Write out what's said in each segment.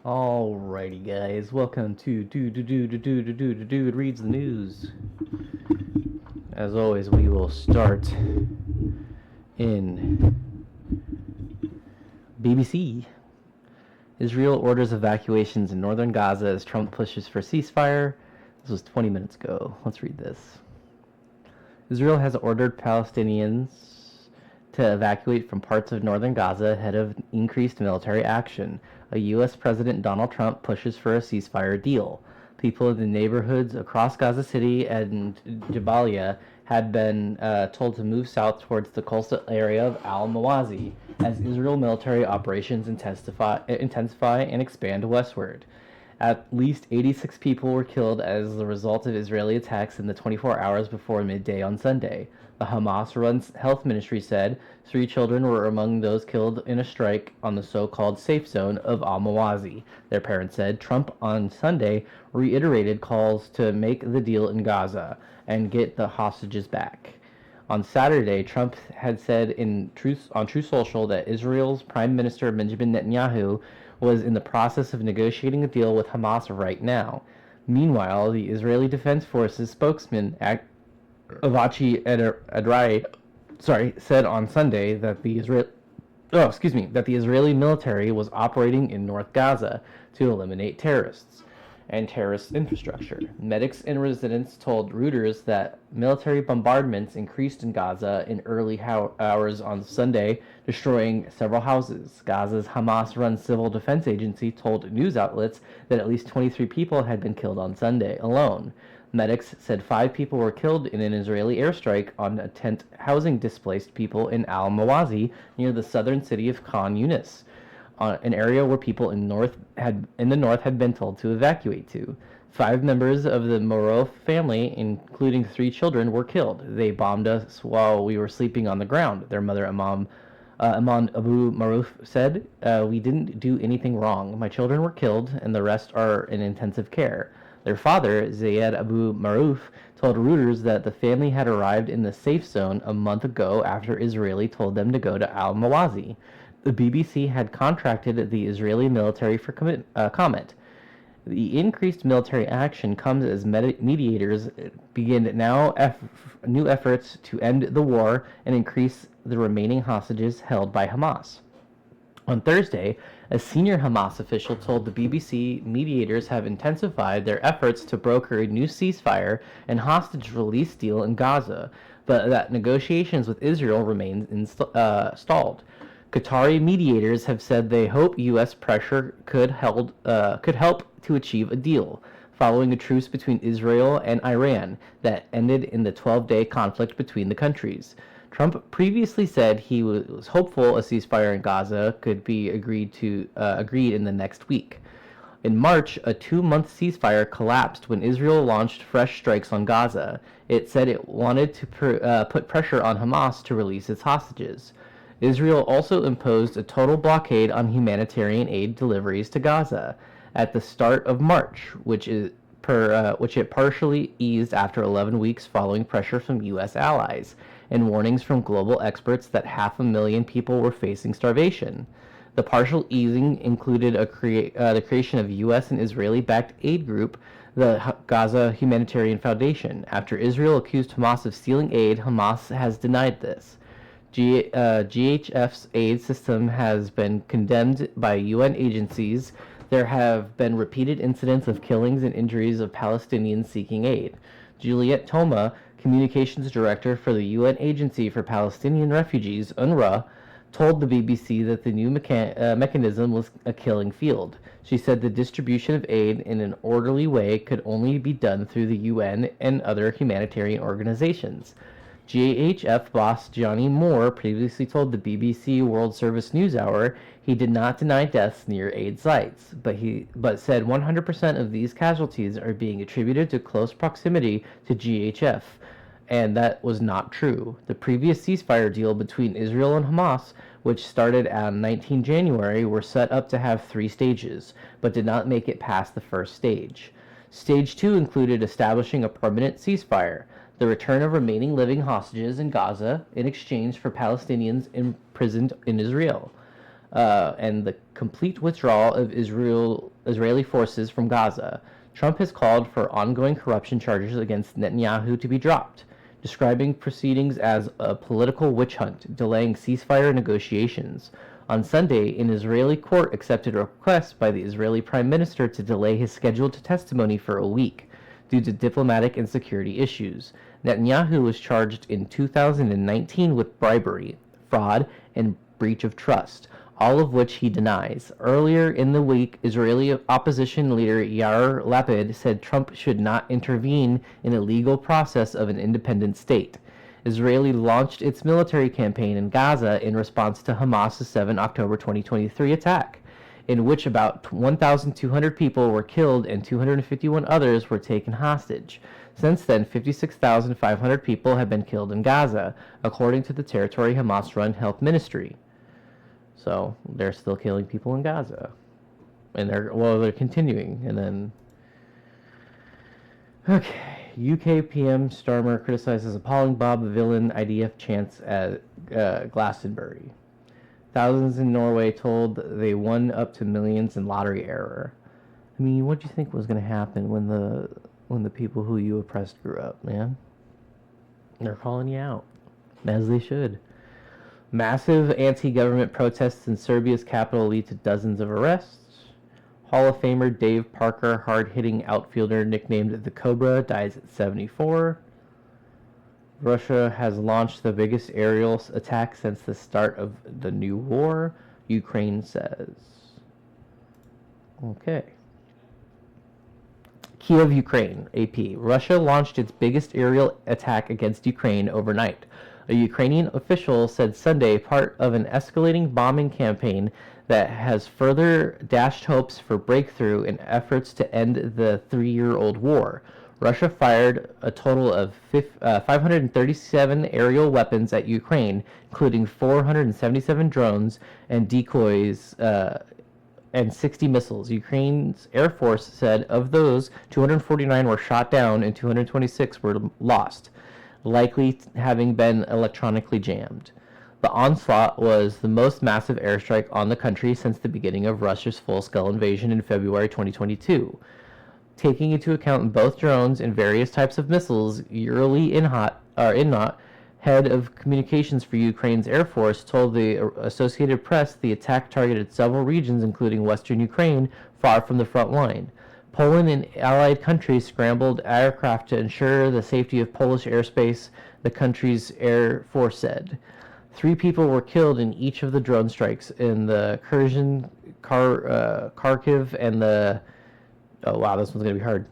Alrighty, guys. Welcome to Dude Reads the News. As always, we will start in BBC. Israel orders evacuations in northern Gaza as Trump pushes for ceasefire. This was 20 minutes ago. Let's read this. Israel has ordered Palestinians to evacuate from parts of northern Gaza ahead of increased military action. U.S. President Donald Trump pushes for a ceasefire deal. People in the neighborhoods across Gaza City and Jabalia had been told to move south towards the coastal area of Al-Mawazi as Israel military operations intensify and expand westward. At least 86 people were killed as the result of Israeli attacks in the 24 hours before midday on Sunday. The Hamas-run health ministry said 3 children were among those killed in a strike on the so-called safe zone of Al-Mawazi. Their parents said Trump on Sunday reiterated calls to make the deal in Gaza and get the hostages back. On Saturday, Trump had said on Truth Social that Israel's Prime Minister Benjamin Netanyahu was in the process of negotiating a deal with Hamas right now. Meanwhile, the Israeli Defense Forces spokesman Avachi Adrai, said on Sunday that the Israeli military was operating in North Gaza to eliminate terrorists and terrorist infrastructure. Medics and residents told Reuters that military bombardments increased in Gaza in early hours on Sunday, destroying several houses. Gaza's Hamas-run civil defense agency told news outlets that at least 23 people had been killed on Sunday alone. Medics said 5 people were killed in an Israeli airstrike on a tent housing displaced people in Al-Mawazi near the southern city of Khan Yunis, an area where people in the north had been told to evacuate to. 5 members of the Maroof family, including 3 children, were killed. They bombed us while we were sleeping on the ground, their mother Iman Abu Maroof said. We didn't do anything wrong. My children were killed, and the rest are in intensive care. Their father, Zayed Abu Maroof, told Reuters that the family had arrived in the safe zone a month ago after Israeli told them to go to Al-Mawazi. The BBC had contracted the Israeli military for comment. The increased military action comes as mediators begin new efforts to end the war and increase the remaining hostages held by Hamas. On Thursday, a senior Hamas official told the BBC mediators have intensified their efforts to broker a new ceasefire and hostage release deal in Gaza, but that negotiations with Israel remain stalled. Qatari mediators have said they hope U.S. pressure could help to achieve a deal, following a truce between Israel and Iran that ended in the 12-day conflict between the countries. Trump previously said he was hopeful a ceasefire in Gaza could be agreed in the next week. In March, a 2-month ceasefire collapsed when Israel launched fresh strikes on Gaza. It said it wanted to put pressure on Hamas to release its hostages. Israel also imposed a total blockade on humanitarian aid deliveries to Gaza at the start of March, which it partially eased after 11 weeks following pressure from U.S. allies and warnings from global experts that 500,000 people were facing starvation. The partial easing included the creation of U.S. and Israeli-backed aid group, the Gaza Humanitarian Foundation. After Israel accused Hamas of stealing aid, Hamas has denied this. GHF's aid system has been condemned by UN agencies. There have been repeated incidents of killings and injuries of Palestinians seeking aid. Juliet Toma, communications director for the UN Agency for Palestinian Refugees, UNRWA, told the BBC that the new mechanism was a killing field. She said the distribution of aid in an orderly way could only be done through the UN and other humanitarian organizations. GHF boss Johnny Moore previously told the BBC World Service NewsHour he did not deny deaths near aid sites, but said 100% of these casualties are being attributed to close proximity to GHF, and that was not true. The previous ceasefire deal between Israel and Hamas, which started on 19 January, were set up to have 3 stages, but did not make it past the first stage. Stage 2 included establishing a permanent ceasefire, the return of remaining living hostages in Gaza in exchange for Palestinians imprisoned in Israel. and the complete withdrawal of Israeli forces from Gaza. Trump has called for ongoing corruption charges against Netanyahu to be dropped, describing proceedings as a political witch hunt, delaying ceasefire negotiations. On Sunday, an Israeli court accepted a request by the Israeli Prime Minister to delay his scheduled testimony for a week due to diplomatic and security issues. Netanyahu was charged in 2019 with bribery, fraud, and breach of trust, all of which he denies. Earlier in the week, Israeli opposition leader Yair Lapid said Trump should not intervene in a legal process of an independent state. Israel launched its military campaign in Gaza in response to Hamas's 7 October 2023 attack, in which about 1,200 people were killed and 251 others were taken hostage. Since then, 56,500 people have been killed in Gaza, according to the territory Hamas-run health ministry. So they're still killing people in Gaza, and they're continuing. And then, okay, UK PM Starmer criticizes appalling Bob Villain IDF chants at Glastonbury. Thousands in Norway told they won up to millions in lottery error. I mean, what do you think was going to happen when the people who you oppressed grew up, man? They're calling you out, as they should. Massive anti-government protests in Serbia's capital lead to dozens of arrests. Hall of Famer Dave Parker, hard-hitting outfielder nicknamed the Cobra, dies at 74. Russia has launched the biggest aerial attack since the start of the new war, Ukraine says. Okay. Kiev, Ukraine, AP. Russia launched its biggest aerial attack against Ukraine overnight. A Ukrainian official said Sunday, part of an escalating bombing campaign that has further dashed hopes for breakthrough in efforts to end the 3-year-old war. Russia fired a total of 537 aerial weapons at Ukraine, including 477 drones and decoys and 60 missiles. Ukraine's Air Force said of those, 249 were shot down and 226 were lost, likely having been electronically jammed. The onslaught was the most massive airstrike on the country since the beginning of Russia's full-scale invasion in February 2022. Taking into account both drones and various types of missiles, Yuri Innot, head of communications for Ukraine's Air Force, told the Associated Press the attack targeted several regions, including western Ukraine, far from the front line. Poland and allied countries scrambled aircraft to ensure the safety of Polish airspace, the country's Air Force said. 3 people were killed in each of the drone strikes in the Kherson, Kharkiv, and the... Oh, wow, this one's going to be hard.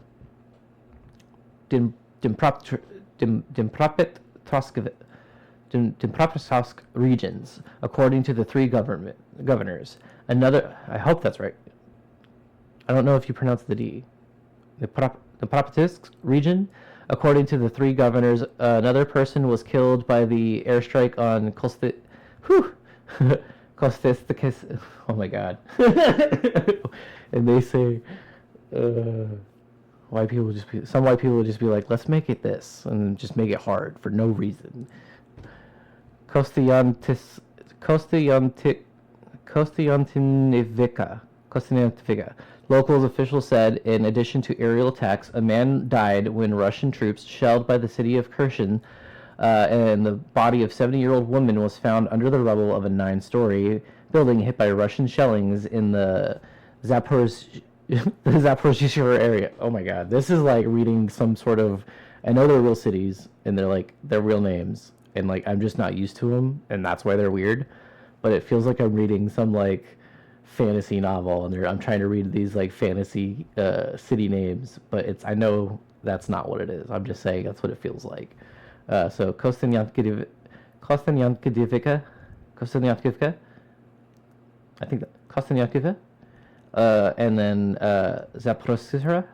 Dnipropetrovsk regions, according to the 3 governors. I hope that's right. I don't know if you pronounce the D. The Dnipropetrovsk region, according to the 3 governors, another person was killed by the airstrike on Kostistakis. Oh my God! And they say, some white people will just be like, let's make it this, and just make it hard for no reason. Kostyantynivka. Local officials said, in addition to aerial attacks, a man died when Russian troops shelled by the city of Kherson, and the body of a 70-year-old woman was found under the rubble of a 9-story building hit by Russian shellings in the Zaporizhzhia area. Oh my God, this is like reading some sort of... I know they're real cities, and they're real names, and like I'm just not used to them, and that's why they're weird. But it feels like I'm reading some like fantasy novel, and I'm trying to read these like fantasy city names, but I know that's not what it is. I'm just saying that's what it feels like. So Kostyantynivka, I think that Kostyantynivka, and then Zaporizhzhia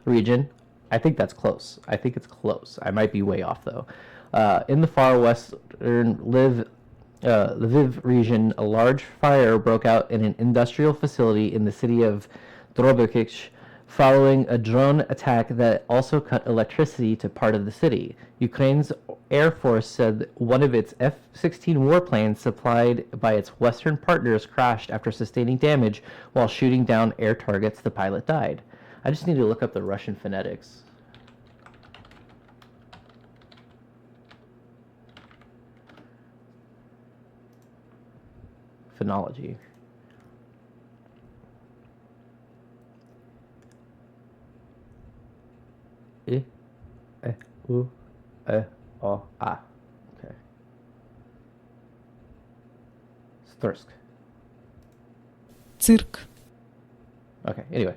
region. I think that's close. I think it's close. I might be way off though. In the far western Lviv region, a large fire broke out in an industrial facility in the city of Drobychych following a drone attack that also cut electricity to part of the city. Ukraine's Air Force said one of its F-16 warplanes supplied by its Western partners crashed after sustaining damage while shooting down air targets. The pilot died. I just need to look up the Russian phonetics. Phonology. I, U, O, A. Okay. Stursk. Цирк. Okay, anyway.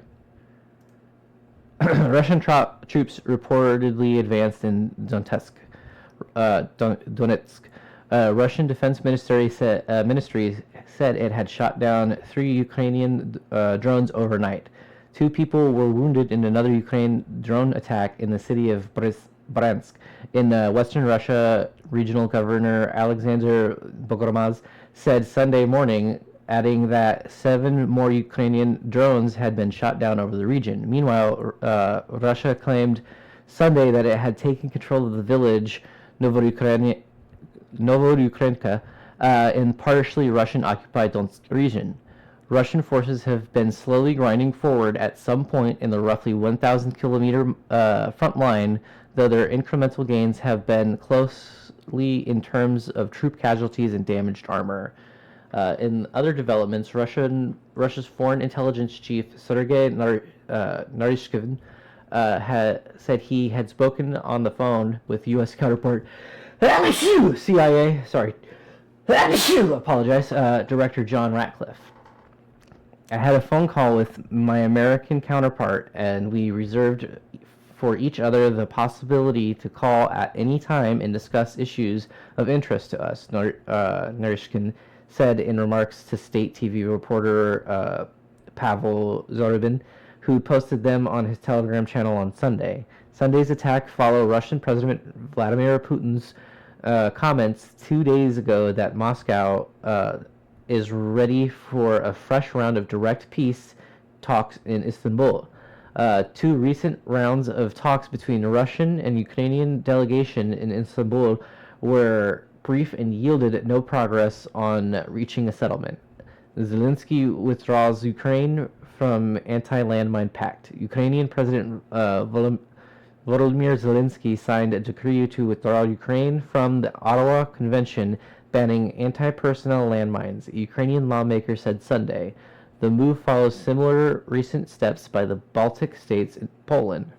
Russian troops reportedly advanced in Donetsk. Russian Defense Ministry said it had shot down 3 Ukrainian drones overnight. 2 people were wounded in another Ukraine drone attack in the city of Bryansk. In western Russia, regional governor Alexander Bogomaz said Sunday morning, adding that 7 more Ukrainian drones had been shot down over the region. Meanwhile, Russia claimed Sunday that it had taken control of the village Novoyukreinka in partially Russian-occupied Donetsk region. Russian forces have been slowly grinding forward at some point in the roughly 1,000-kilometer front line, though their incremental gains have been closely in terms of troop casualties and damaged armor. In other developments, Russia's foreign intelligence chief Sergei Naryshkin had said he had spoken on the phone with U.S. counterpart CIA, Director John Ratcliffe. I had a phone call with my American counterpart, and we reserved for each other the possibility to call at any time and discuss issues of interest to us, Naryshkin said in remarks to state TV reporter Pavel Zarubin, who posted them on his Telegram channel on Sunday. Sunday's attack followed Russian President Vladimir Putin's comments 2 days ago that Moscow is ready for a fresh round of direct peace talks in Istanbul. 2 recent rounds of talks between the Russian and Ukrainian delegation in Istanbul were brief and yielded no progress on reaching a settlement. Zelensky withdraws Ukraine from anti-landmine pact. Ukrainian President Volodymyr Zelensky signed a decree to withdraw Ukraine from the Ottawa Convention banning anti-personnel landmines, a Ukrainian lawmaker said Sunday. The move follows similar recent steps by the Baltic states and Poland.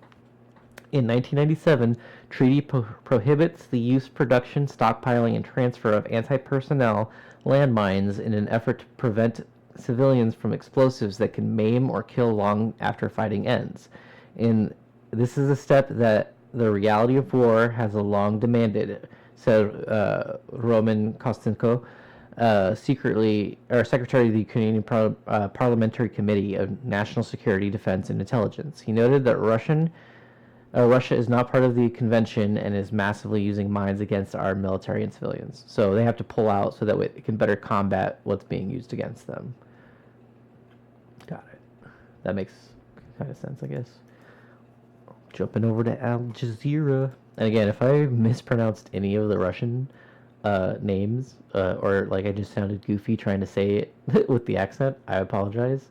In 1997, treaty prohibits the use, production, stockpiling, and transfer of anti-personnel landmines in an effort to prevent civilians from explosives that can maim or kill long after fighting ends. This is a step that the reality of war has long demanded, said Roman Kostenko, Secretary of the Ukrainian Parliamentary Committee of National Security, Defense, and Intelligence. He noted that Russia is not part of the convention and is massively using mines against our military and civilians. So they have to pull out so that it can better combat what's being used against them. Got it. That makes kind of sense, I guess. Jumping over to Al Jazeera. And again, if I mispronounced any of the Russian names, or like I just sounded goofy trying to say it with the accent, I apologize.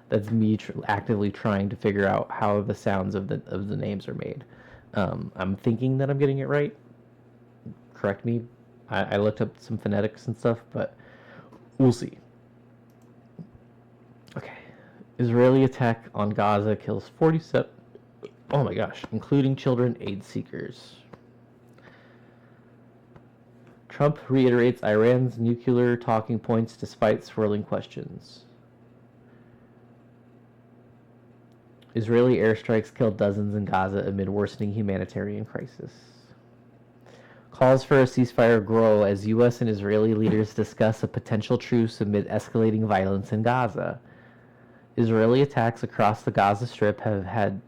That's me actively trying to figure out how the sounds of the names are made. I'm thinking that I'm getting it right. Correct me. I looked up some phonetics and stuff, but we'll see. Okay. Israeli attack on Gaza kills 47... Oh my gosh, including children aid seekers. Trump reiterates Iran's nuclear talking points despite swirling questions. Israeli airstrikes killed dozens in Gaza amid worsening humanitarian crisis. Calls for a ceasefire grow as U.S. and Israeli leaders discuss a potential truce amid escalating violence in Gaza. Israeli attacks across the Gaza Strip have had...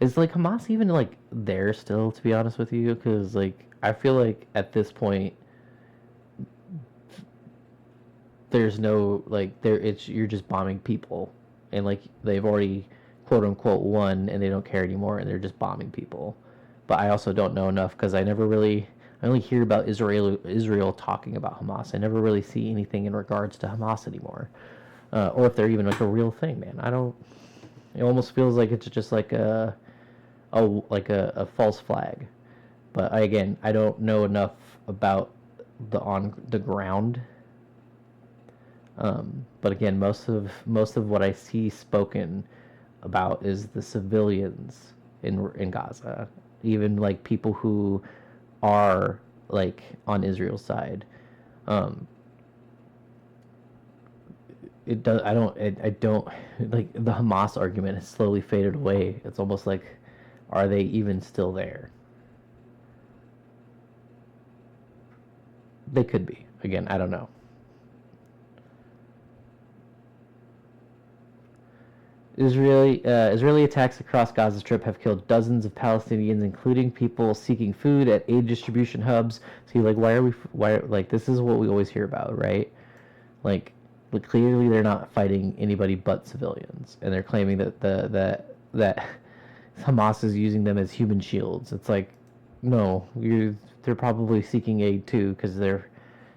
Is, like, Hamas even, like, there still, to be honest with you? Because, like, I feel like at this point, there's no, like, you're just bombing people. And, like, they've already, quote-unquote, won, and they don't care anymore, and they're just bombing people. But I also don't know enough, because I I only hear about Israel talking about Hamas. I never really see anything in regards to Hamas anymore, or if they're even like a real thing, man. I don't. It almost feels like it's just like a false flag. But I don't know enough about the on the ground. But again, most of what I see spoken about is the civilians in Gaza, even like people who are like on Israel's side. Um, it does. I don't like the Hamas argument has slowly faded away. It's almost like, are they even still there? They could be. Again, I don't know. Israeli attacks across Gaza Strip have killed dozens of Palestinians, including people seeking food at aid distribution hubs. See, like, like, this is what we always hear about, right? Like, clearly they're not fighting anybody but civilians, and they're claiming that Hamas is using them as human shields. It's like, no, they're probably seeking aid too because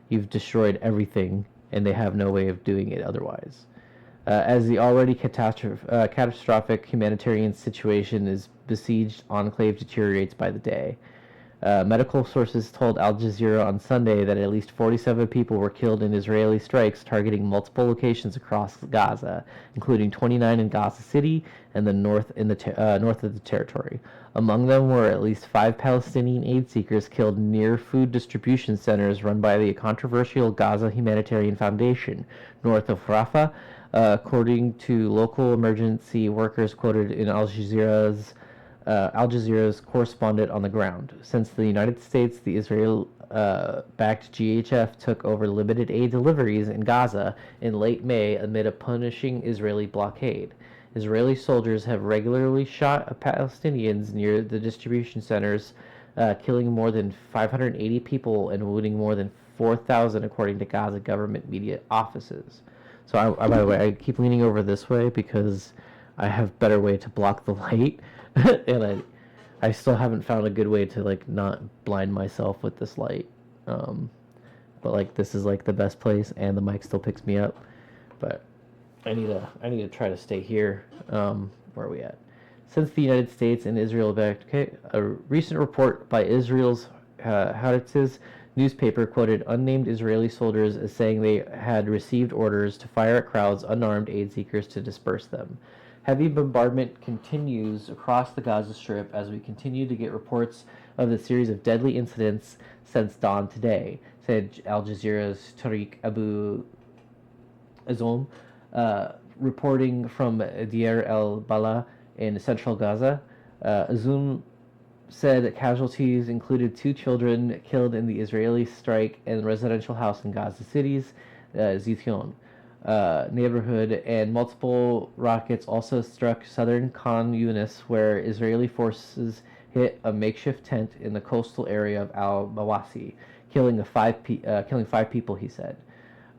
you've destroyed everything, and they have no way of doing it otherwise. As the already catastrophic humanitarian situation is besieged, enclave deteriorates by the day. Medical sources told Al Jazeera on Sunday that at least 47 people were killed in Israeli strikes targeting multiple locations across Gaza, including 29 in Gaza City and the north of the territory. Among them were at least 5 Palestinian aid seekers killed near food distribution centers run by the controversial Gaza Humanitarian Foundation, north of Rafah, according to local emergency workers quoted in Al Jazeera's correspondent on the ground. Since the United States, the Israel-backed GHF took over limited aid deliveries in Gaza in late May amid a punishing Israeli blockade. Israeli soldiers have regularly shot Palestinians near the distribution centers, killing more than 580 people and wounding more than 4,000, according to Gaza government media offices. So, by the way, I keep leaning over this way because I have better way to block the light, and I still haven't found a good way to like not blind myself with this light. But like this is like the best place, and the mic still picks me up. But I need to try to stay here. Where are we at? Since the United States and Israel backed, okay, a recent report by Israel's Haaretz's newspaper quoted unnamed Israeli soldiers as saying they had received orders to fire at crowds unarmed aid seekers to disperse them. Heavy bombardment continues across the Gaza Strip as we continue to get reports of the series of deadly incidents since dawn today, said Al Jazeera's Tariq Abu Azom, reporting from Deir el-Bala in central Gaza. Azum said that casualties included 2 children killed in the Israeli strike in a residential house in Gaza City's Ziton neighborhood, and multiple rockets also struck southern Khan Yunis, where Israeli forces hit a makeshift tent in the coastal area of al-Mawasi, killing 5 people, he said.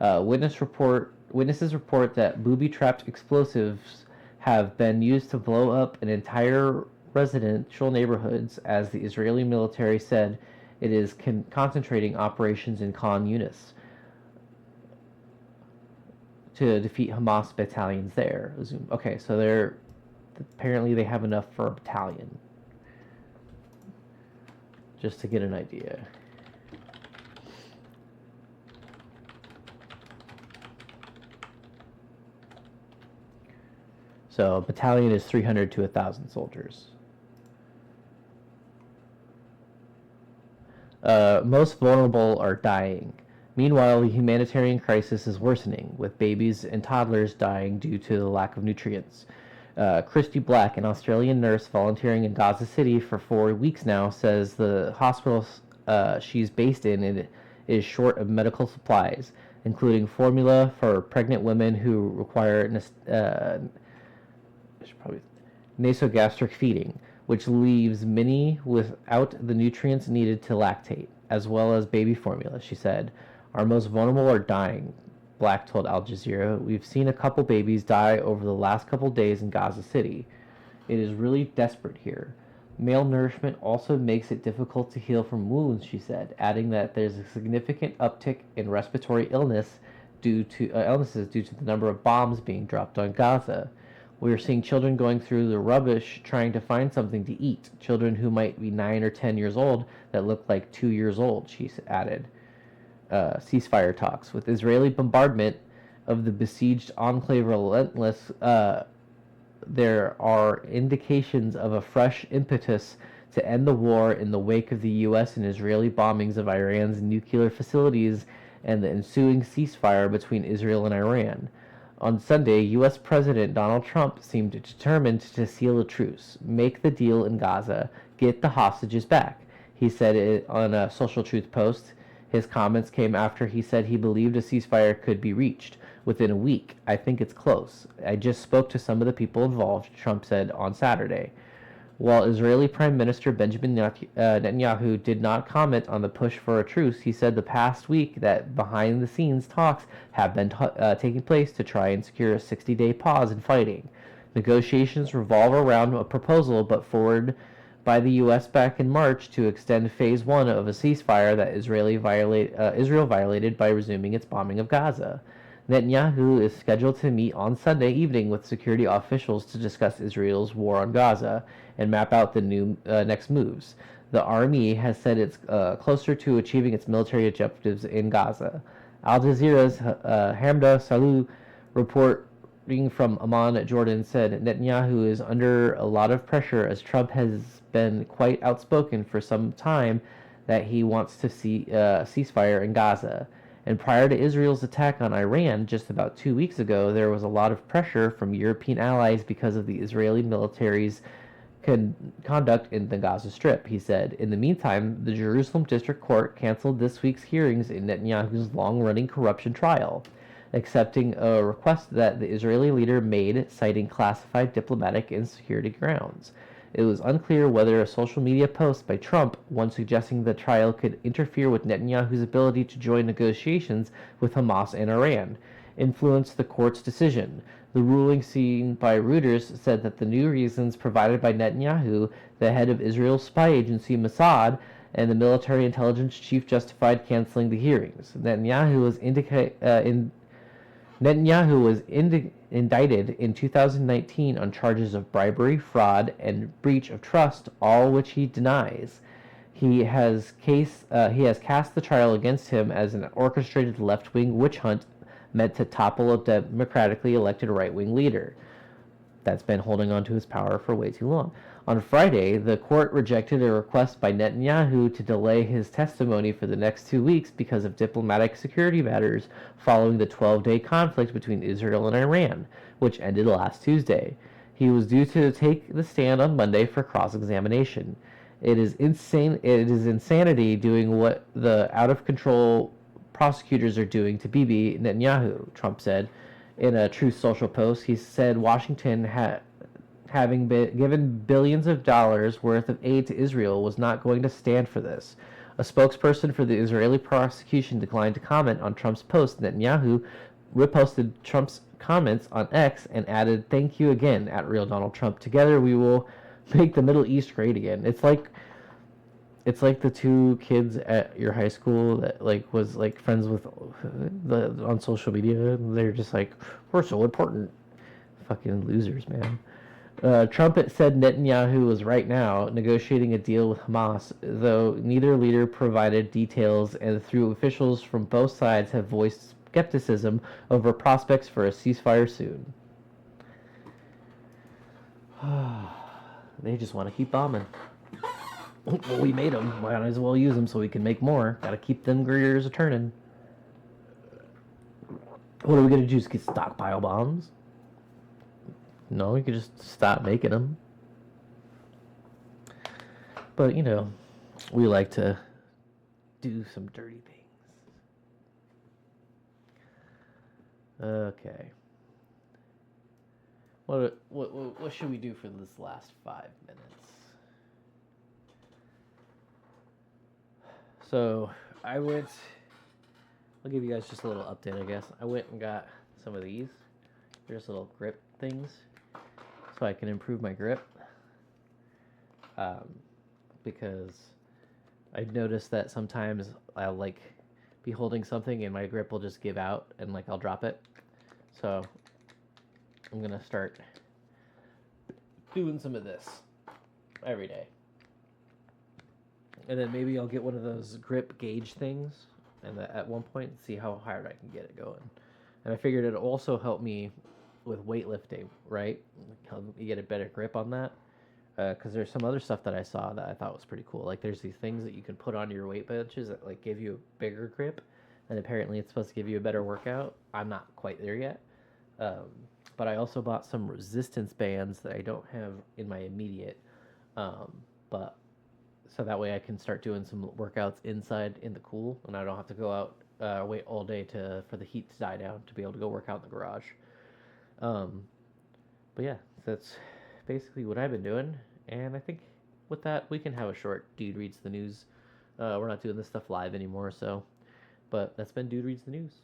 Witnesses report that booby-trapped explosives have been used to blow up an entire residential neighborhoods, as the Israeli military said it is concentrating operations in Khan Yunis to defeat Hamas battalions there. Okay, so apparently they have enough for a battalion. Just to get an idea. So a battalion is 300 to 1,000 soldiers. Most vulnerable are dying. Meanwhile, the humanitarian crisis is worsening, with babies and toddlers dying due to the lack of nutrients. Christy Black, an Australian nurse volunteering in Gaza City for 4 weeks now, says the hospital she's based in is short of medical supplies, including formula for pregnant women who require nasogastric feeding, which leaves many without the nutrients needed to lactate, as well as baby formula, she said. Our most vulnerable are dying, Black told Al Jazeera. We've seen a couple babies die over the last couple days in Gaza City. It is really desperate here. Malnourishment also makes it difficult to heal from wounds, she said, adding that there's a significant uptick in respiratory illnesses due to the number of bombs being dropped on Gaza. We are seeing children going through the rubbish trying to find something to eat, children who might be 9 or 10 years old that look like 2 years old, she added. Ceasefire talks. With Israeli bombardment of the besieged enclave relentless, there are indications of a fresh impetus to end the war in the wake of the U.S. and Israeli bombings of Iran's nuclear facilities and the ensuing ceasefire between Israel and Iran. On Sunday, U.S. President Donald Trump seemed determined to seal a truce, make the deal in Gaza, get the hostages back. He said it on a Social Truth post. His comments came after he said he believed a ceasefire could be reached within a week. I think it's close. I just spoke to some of the people involved, Trump said on Saturday. While Israeli Prime Minister Benjamin Netanyahu did not comment on the push for a truce, he said the past week that behind-the-scenes talks have been taking place to try and secure a 60-day pause in fighting. Negotiations revolve around a proposal put forward by the U.S. back in March to extend Phase 1 of a ceasefire that Israel violated by resuming its bombing of Gaza. Netanyahu is scheduled to meet on Sunday evening with security officials to discuss Israel's war on Gaza and map out the next moves. The army has said it's closer to achieving its military objectives in Gaza. Al Jazeera's Hamda Salou reporting from Amman, Jordan, said Netanyahu is under a lot of pressure as Trump has been quite outspoken for some time that he wants to see a ceasefire in Gaza. And prior to Israel's attack on Iran just about 2 weeks ago, there was a lot of pressure from European allies because of the Israeli military's conduct in the Gaza Strip, he said. In the meantime, the Jerusalem District Court canceled this week's hearings in Netanyahu's long-running corruption trial, accepting a request that the Israeli leader made, citing classified diplomatic and security grounds. It was unclear whether a social media post by Trump, one suggesting the trial could interfere with Netanyahu's ability to join negotiations with Hamas and Iran, influenced the court's decision. The ruling seen by Reuters said that the new reasons provided by Netanyahu, the head of Israel's spy agency Mossad, and the military intelligence chief justified canceling the hearings. Netanyahu was indicted in 2019 on charges of bribery, fraud, and breach of trust, all which he denies. He has cast the trial against him as an orchestrated left-wing witch hunt meant to topple a democratically elected right-wing leader that's been holding on to his power for way too long. On Friday, the court rejected a request by Netanyahu to delay his testimony for the next 2 weeks because of diplomatic security matters following the 12-day conflict between Israel and Iran, which ended last Tuesday. He was due to take the stand on Monday for cross-examination. It is insanity doing what the out-of-control prosecutors are doing to Bibi Netanyahu, Trump said. In a Truth Social post, he said Washington having given billions of dollars worth of aid to Israel was not going to stand for this. A spokesperson for the Israeli prosecution declined to comment on Trump's post. Netanyahu reposted Trump's comments on X and added, "Thank you again, at Real Donald Trump. Together we will make the Middle East great again." It's like the two kids at your high school that was friends with on social media. They're just like, "We're so important." Fucking losers, man. Trump said Netanyahu was right now negotiating a deal with Hamas, though neither leader provided details, and through officials from both sides have voiced skepticism over prospects for a ceasefire soon. They just want to keep bombing. Well, we made them. Might as well use them so we can make more. Gotta keep them gears a-turning. What are we gonna do? Just get stockpile bombs? No, we could just stop making them. But, we like to do some dirty things. Okay. What should we do for this last 5 minutes? So, I'll give you guys just a little update, I guess. I went and got some of these. There's little grip things, so I can improve my grip. because I noticed that sometimes I'll like be holding something and my grip will just give out and like I'll drop it. So I'm gonna start doing some of this every day. And then maybe I'll get one of those grip gauge things and at one point see how hard I can get it going. And I figured it'd also help me with weightlifting, right? Help me get a better grip on that. Because there's some other stuff that I saw that I thought was pretty cool. Like there's these things that you can put on your weight benches that like give you a bigger grip, and apparently it's supposed to give you a better workout. I'm not quite there yet, um, but I also bought some resistance bands that I don't have in my immediate, but so that way I can start doing some workouts inside in the cool, and I don't have to go out wait all day to for the heat to die down to be able to go work out in the garage. Um, but yeah, that's basically what I've been doing. And I think with that, we can have a short Dude Reads the News. We're not doing this stuff live anymore, so. But that's been Dude Reads the News.